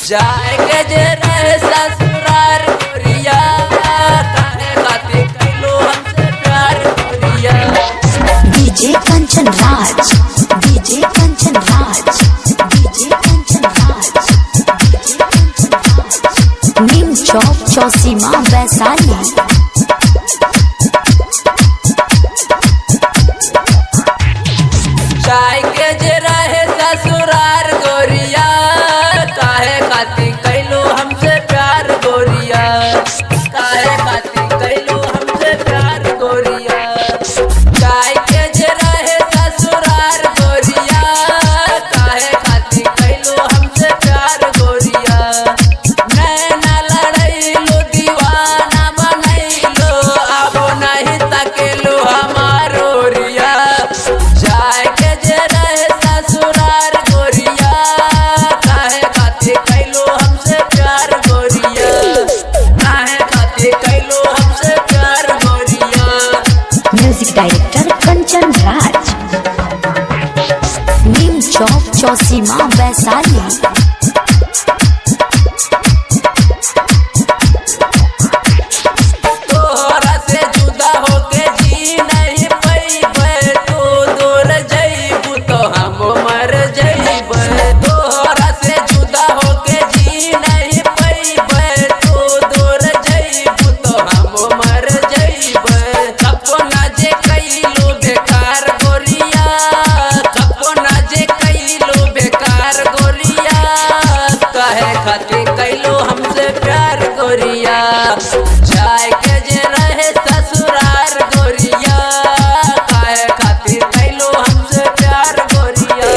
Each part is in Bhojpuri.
जाएके जे रहे ससुरार गोरिया, काहे खातिर कैलो हमसे प्यार गोरिया। DJ Kanchan Raj, DJ Kanchan Raj, DJ Kanchan Raj, DJ Kanchan Raj. नीम चौक चौसीमा वैशाली। जाएके जे रहे ससुरार गोरिया, काहे खातिर कैलो हमसे प्यार गोरिया, काहे खातिर कैलो हमसे प्यार गोरिया। जाएके जे रहे ससुरार गोरिया, काहे खातिर कैलो हमसे प्यार गोरिया। नैना लड़ैलो दीवाना बनैलो, अब नहीं तकेलो हमार ओरिया। जाएके जे रहे ससुरार गोरिया, काहे खातिर कैलो हमसे प्यार गोरिया, काहे खातिर कैलो हमसे प्यार गोरिया। Music director Kanchan Raj. नीम चौक चौसीमा वैशाली। तोहरा से जुदा होके जी नहीं पैबै, तू दूर जइबू तो हम मर जइबै। तोहरा से जुदा होके जी नहीं पैबै, तू दूर जइबू तो हम मर जइबै। सपना जे कैलो बेकार गोरिया, सपना जे कैलो बेकार गोरिया, काहे खातिर कैलो हमसे प्यार गोरिया। जाएके जे रहे ससुरार गोरिया, काहे खातिर कैलो हमसे प्यार गोरिया,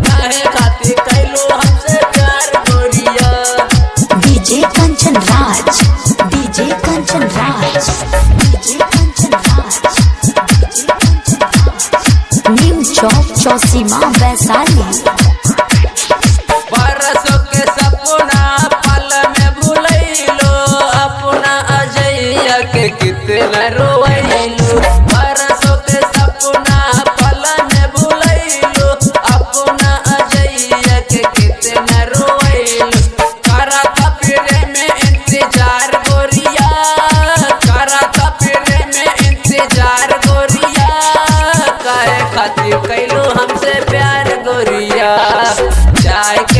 काहे खातिर कैलो हमसे प्यार गोरिया। DJ Kanchan Raj, DJ Kanchan Raj, DJ Kanchan Raj, DJ Kanchan Raj. नीम चौक चौसीमा वैशाली। बरसों के सपना पल में भूलैलो, अपना अजैया के कितना रोवैलो। बरसों के सपना पल में भूलैलो, अपना अजैया के कितना रोवैलो। करा था फिरे में इंतजार गोरिया, करा था फिरे में इंतजार गोरिया, काहे खातिर कैलो हमसे प्यार गोरिया। जाएके